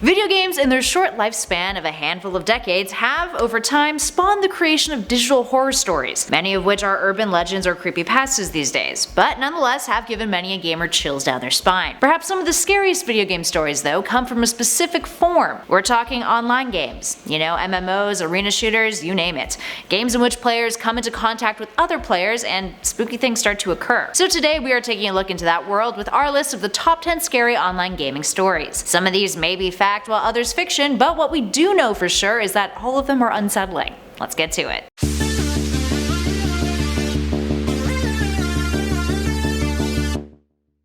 Video games, in their short lifespan of a handful of decades, have, over time, spawned the creation of digital horror stories, many of which are urban legends or creepypastas these days, but nonetheless have given many a gamer chills down their spine. Perhaps some of the scariest video game stories, though, come from a specific form. We're talking online games. You know, MMOs, arena shooters, you name it. Games in which players come into contact with other players and spooky things start to occur. So today we are taking a look into that world with our list of the top 10 scary online gaming stories. Some of these may be fact while others fiction, but what we do know for sure is that all of them are unsettling. Let's get to it.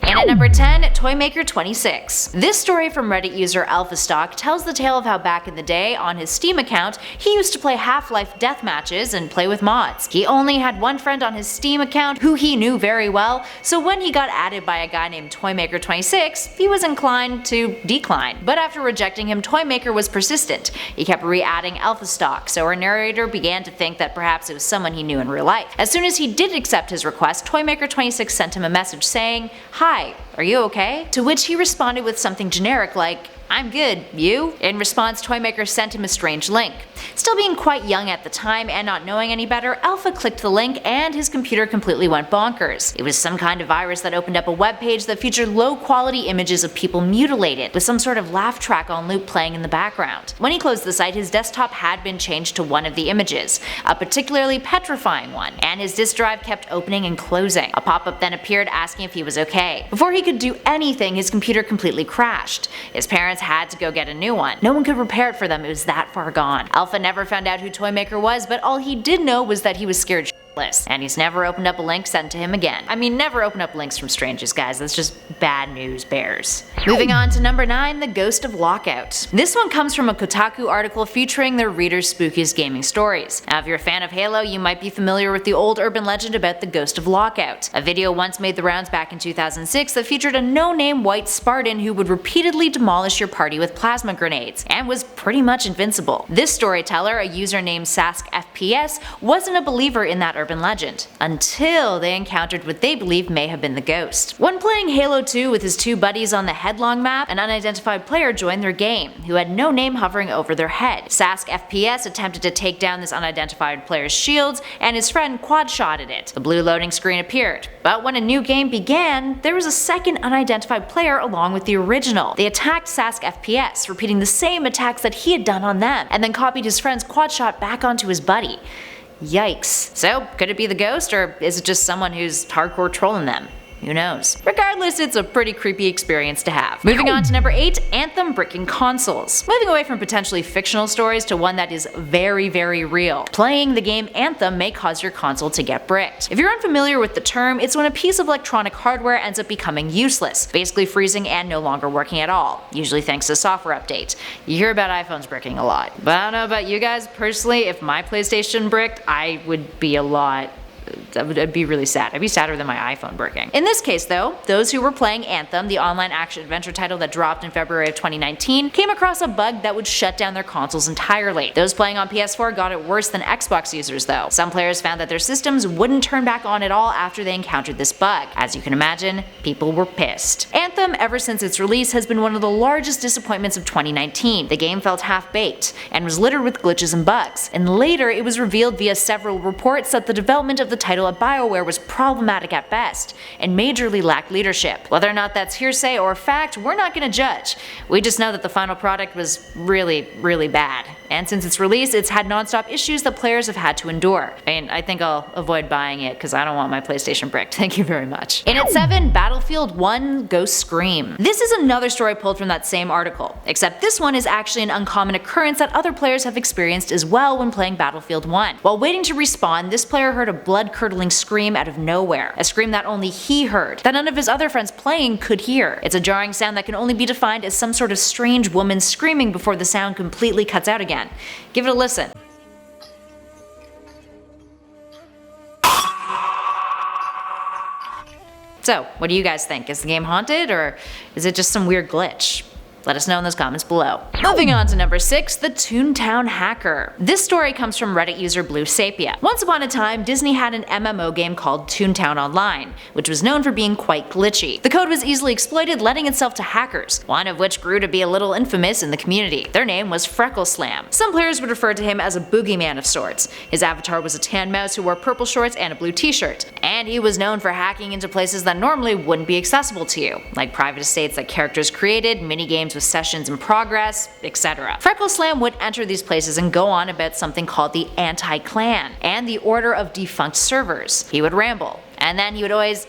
And at number 10, Toymaker 26. This story from Reddit user AlphaStock tells the tale of how back in the day, on his Steam account, he used to play Half-Life deathmatches and play with mods. He only had one friend on his Steam account who he knew very well, so when he got added by a guy named Toymaker 26, he was inclined to decline. But after rejecting him, Toymaker was persistent. He kept re-adding AlphaStock, so our narrator began to think that perhaps it was someone he knew in real life. As soon as he did accept his request, Toymaker 26 sent him a message saying, "Hi, are you okay?" To which he responded with something generic like, "I'm good, you?" In response, Toymaker sent him a strange link. Still being quite young at the time and not knowing any better, Alpha clicked the link and his computer completely went bonkers. It was some kind of virus that opened up a web page that featured low-quality images of people mutilated, with some sort of laugh track on loop playing in the background. When he closed the site, his desktop had been changed to one of the images, a particularly petrifying one, and his disk drive kept opening and closing. A pop-up then appeared asking if he was okay. Before he could do anything, his computer completely crashed. His parents had to go get a new one. No one could repair it for them, it was that far gone. Alpha never found out who Toymaker was, but all he did know was that he was scared shitless, and he's never opened up a link sent to him again. I mean, never open up links from strangers, guys, that's just bad news bears. Moving on to number 9, The Ghost of Lockout. This one comes from a Kotaku article featuring their readers' spookiest gaming stories. Now if you're a fan of Halo, you might be familiar with the old urban legend about the Ghost of Lockout. A video once made the rounds back in 2006 that featured a no-name white Spartan who would repeatedly demolish your party with plasma grenades, and was pretty much invincible. This storyteller, a user named SaskFPS, wasn't a believer in that urban legend, until they encountered what they believe may have been the ghost. When playing Halo 2 with his two buddies on the headlong map, an unidentified player joined their game, who had no name hovering over their head. SaskFPS attempted to take down this unidentified player's shields, and his friend quad-shotted it. The blue loading screen appeared, but when a new game began, there was a second unidentified player along with the original. They attacked SaskFPS, repeating the same attacks that he had done on them, and then copied his friend's quad shot back onto his buddy. Yikes. So, could it be the ghost, or is it just someone who's hardcore trolling them? Who knows? Regardless, it's a pretty creepy experience to have. Moving on to number 8, Anthem bricking consoles. Moving away from potentially fictional stories to one that is very, very real. Playing the game Anthem may cause your console to get bricked. If you're unfamiliar with the term, it's when a piece of electronic hardware ends up becoming useless, basically freezing and no longer working at all, usually thanks to a software update. You hear about iPhones bricking a lot, but I don't know about you guys. Personally, if my PlayStation bricked, I would be I'd be really sad. I'd be sadder than my iPhone bricking. In this case though, those who were playing Anthem, the online action-adventure title that dropped in February of 2019, came across a bug that would shut down their consoles entirely. Those playing on PS4 got it worse than Xbox users though. Some players found that their systems wouldn't turn back on at all after they encountered this bug. As you can imagine, people were pissed. Anthem, ever since its release, has been one of the largest disappointments of 2019. The game felt half-baked, and was littered with glitches and bugs. And later, it was revealed via several reports that the development of the title at BioWare was problematic at best, and majorly lacked leadership. Whether or not that's hearsay or fact, we're not gonna judge. We just know that the final product was really, really bad. And since its release, it's had non-stop issues that players have had to endure. I think I'll avoid buying it because I don't want my PlayStation bricked. Thank you very much. In at 7, Battlefield 1 Ghost Scream. This is another story pulled from that same article, except this one is actually an uncommon occurrence that other players have experienced as well when playing Battlefield 1. While waiting to respawn, this player heard a blood-curdling scream out of nowhere, a scream that only he heard, that none of his other friends playing could hear. It's a jarring sound that can only be defined as some sort of strange woman screaming before the sound completely cuts out again. Give it a listen. So, what do you guys think? Is the game haunted, or is it just some weird glitch? Let us know in those comments below. Moving on to number 6, the Toontown Hacker. This story comes from Reddit user Blue Sapia. Once upon a time, Disney had an MMO game called Toontown Online, which was known for being quite glitchy. The code was easily exploited, lending itself to hackers, one of which grew to be a little infamous in the community. Their name was Freckle Slam. Some players would refer to him as a boogeyman of sorts. His avatar was a tan mouse who wore purple shorts and a blue t-shirt, and he was known for hacking into places that normally wouldn't be accessible to you, like private estates that characters created, minigames with sessions in progress, etc. Freckle Slam would enter these places and go on about something called the Anti-Clan and the Order of Defunct Servers. He would ramble, and then he would always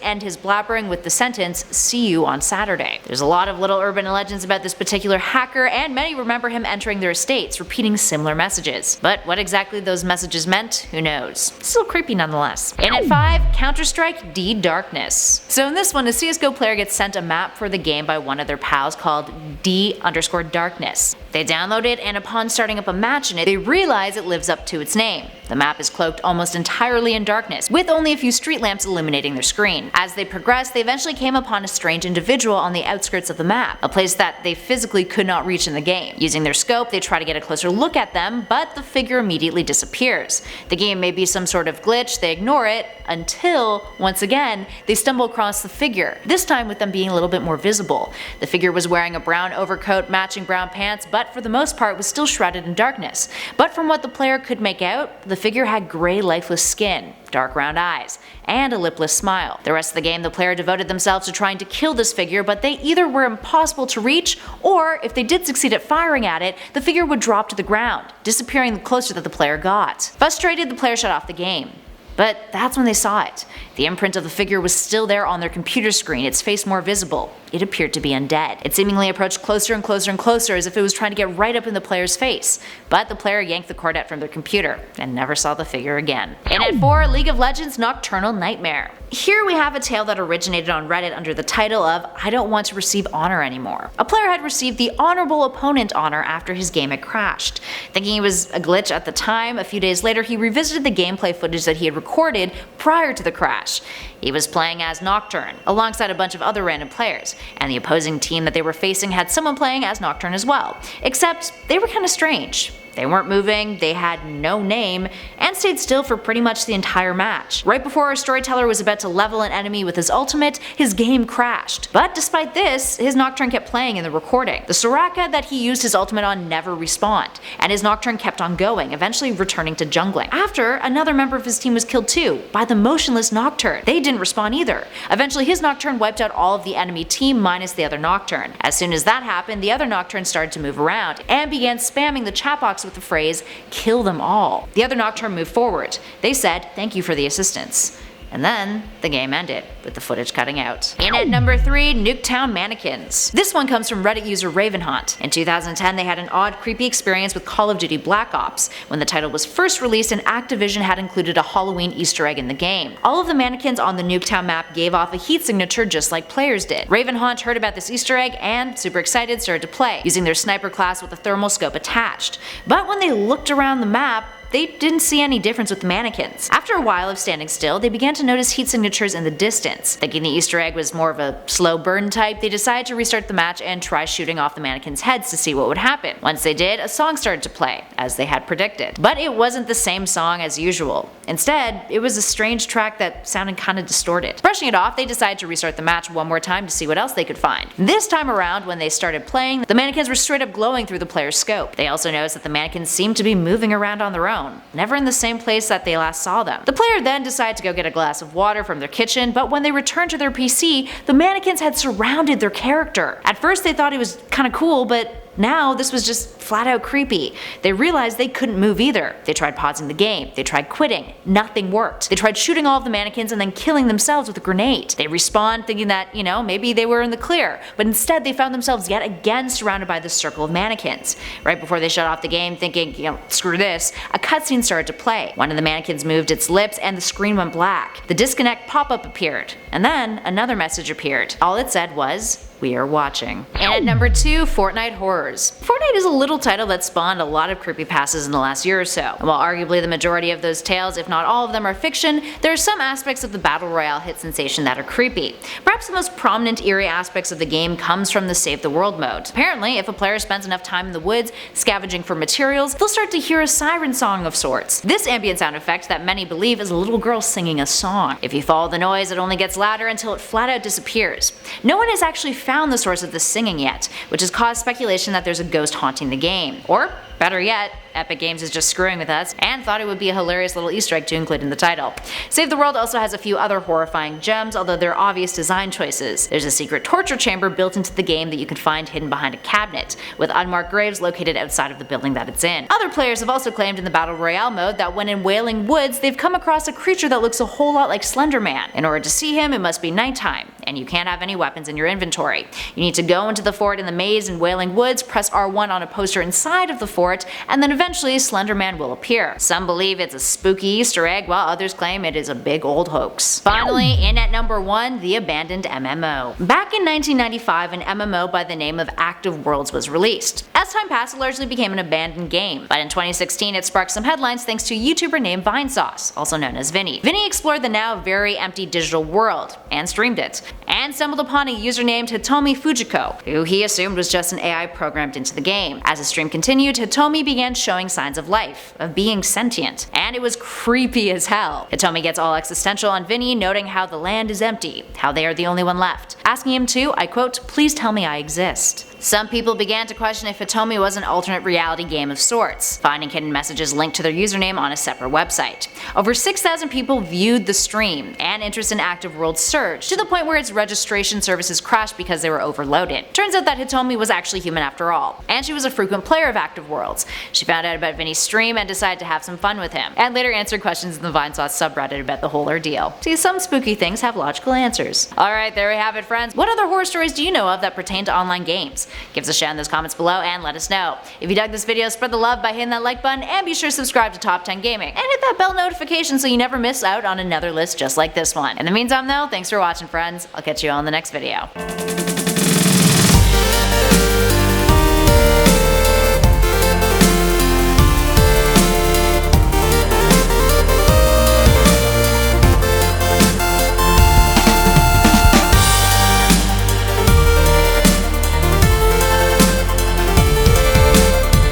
end his blabbering with the sentence, "See you on Saturday." There's a lot of little urban legends about this particular hacker, and many remember him entering their estates, repeating similar messages. But what exactly those messages meant, who knows? Still creepy nonetheless. In at 5, CounterStrike Darkness. So in this one, a CSGO player gets sent a map for the game by one of their pals called D_Darkness. They download it, and upon starting up a match in it, they realize it lives up to its name. The map is cloaked almost entirely in darkness, with only a few street lamps illuminating their screen. As they progress, they eventually came upon a strange individual on the outskirts of the map, a place that they physically could not reach in the game. Using their scope, they try to get a closer look at them, but the figure immediately disappears. The game may be some sort of glitch, they ignore it, until, once again, they stumble across the figure, this time with them being a little bit more visible. The figure was wearing a brown overcoat matching brown pants, but for the most part was still shrouded in darkness. But from what the player could make out, the figure had gray lifeless skin, dark round eyes, and a lipless smile. The rest of the game, the player devoted themselves to trying to kill this figure, but they either were impossible to reach, or if they did succeed at firing at it, the figure would drop to the ground, disappearing the closer that the player got. Frustrated, the player shut off the game. But that's when they saw it. The imprint of the figure was still there on their computer screen, its face more visible. It appeared to be undead. It seemingly approached closer and closer and closer as if it was trying to get right up in the player's face. But the player yanked the cord out from their computer and never saw the figure again. In at 4, League of Legends Nocturnal Nightmare. Here we have a tale that originated on Reddit under the title of "I don't want to receive honor anymore." A player had received the honorable opponent honor after his game had crashed. Thinking it was a glitch at the time, a few days later he revisited the gameplay footage that he had recorded prior to the crash. He was playing as Nocturne, alongside a bunch of other random players, and the opposing team that they were facing had someone playing as Nocturne as well, except they were kinda strange. They weren't moving, they had no name, and stayed still for pretty much the entire match. Right before our storyteller was about to level an enemy with his ultimate, his game crashed. But despite this, his Nocturne kept playing in the recording. The Soraka that he used his ultimate on never respawned, and his Nocturne kept on going, eventually returning to jungling. After, another member of his team was killed too, by the motionless Nocturne. They didn't respawn either. Eventually his Nocturne wiped out all of the enemy team minus the other Nocturne. As soon as that happened, the other Nocturne started to move around, and began spamming the chat box with the phrase, "Kill them all." The other Nocturne moved forward. They said, "Thank you for the assistance." And then, the game ended, with the footage cutting out. In at number 3, Nuketown Mannequins. This one comes from Reddit user Ravenhunt. In 2010, they had an odd, creepy experience with Call of Duty Black Ops. When the title was first released, and Activision had included a Halloween Easter egg in the game. All of the mannequins on the Nuketown map gave off a heat signature just like players did. Ravenhunt heard about this Easter egg and, super excited, started to play, using their sniper class with a thermal scope attached. But when they looked around the map, they didn't see any difference with the mannequins. After a while of standing still, they began to notice heat signatures in the distance. Thinking the Easter egg was more of a slow burn type, they decided to restart the match and try shooting off the mannequins' heads to see what would happen. Once they did, a song started to play, as they had predicted. But it wasn't the same song as usual. Instead, it was a strange track that sounded kinda distorted. Brushing it off, they decided to restart the match one more time to see what else they could find. This time around, when they started playing, the mannequins were straight up glowing through the player's scope. They also noticed that the mannequins seemed to be moving around on their own, never in the same place that they last saw them. The player then decided to go get a glass of water from their kitchen, but when they returned to their PC, the mannequins had surrounded their character. At first they thought it was kinda cool, but now this was just flat out creepy. They realized they couldn't move either. They tried pausing the game, they tried quitting, nothing worked. They tried shooting all of the mannequins and then killing themselves with a grenade. They respawned thinking that, maybe they were in the clear, but instead they found themselves yet again surrounded by this circle of mannequins. Right before they shut off the game thinking, screw this, a cutscene started to play. One of the mannequins moved its lips and the screen went black. The disconnect pop-up appeared, and then another message appeared. All it said was, we are watching. And at number 2, Fortnite horrors. Fortnite is a little title that spawned a lot of creepypastas in the last year or so. And while arguably the majority of those tales, if not all of them, are fiction, there are some aspects of the battle royale hit sensation that are creepy. Perhaps the most prominent eerie aspects of the game comes from the Save the World mode. Apparently, if a player spends enough time in the woods scavenging for materials, they'll start to hear a siren song of sorts. This ambient sound effect that many believe is a little girl singing a song. If you follow the noise, it only gets louder until it flat out disappears. No one has actually found the source of this singing yet, which has caused speculation that there's a ghost haunting the game. Or, better yet, Epic Games is just screwing with us and thought it would be a hilarious little Easter egg to include in the title. Save the World also has a few other horrifying gems, although they're obvious design choices. There's a secret torture chamber built into the game that you can find hidden behind a cabinet, with unmarked graves located outside of the building that it's in. Other players have also claimed in the Battle Royale mode that when in Wailing Woods, they've come across a creature that looks a whole lot like Slender Man. In order to see him, it must be nighttime, and you can't have any weapons in your inventory. You need to go into the fort in the maze in Wailing Woods, press R1 on a poster inside of the fort, and then eventually Slender Man will appear. Some believe it's a spooky Easter egg, while others claim it is a big old hoax. Finally, in at number 1, the Abandoned MMO. Back in 1995, an MMO by the name of Active Worlds was released. As time passed, it largely became an abandoned game, but in 2016 it sparked some headlines thanks to a YouTuber named Vinesauce, also known as Vinny. Vinny explored the now very empty digital world, and streamed it, and stumbled upon a user named Hitomi Fujiko, who he assumed was just an AI programmed into the game. As his stream continued, Hitomi began showing signs of life, of being sentient, and it was creepy as hell. Hitomi gets all existential on Vinny, noting how the land is empty, how they are the only one left, asking him to, I quote, "Please tell me I exist." Some people began to question if Hitomi was an alternate reality game of sorts, finding hidden messages linked to their username on a separate website. Over 6,000 people viewed the stream, and interest in Active World surged, to the point where its registration services crashed because they were overloaded. Turns out that Hitomi was actually human after all, and she was a frequent player of Active Worlds. She found out about Vinny's stream and decided to have some fun with him, and later answered questions in the Vinesauce subreddit about the whole ordeal. See, some spooky things have logical answers. Alright, there we have it, friends. What other horror stories do you know of that pertain to online games? Give us a shout in those comments below and let us know. If you dug this video, spread the love by hitting that like button, and be sure to subscribe to Top 10 Gaming, and hit that bell notification so you never miss out on another list just like this one. In the meantime though, thanks for watching, friends. I'll catch you all in the next video.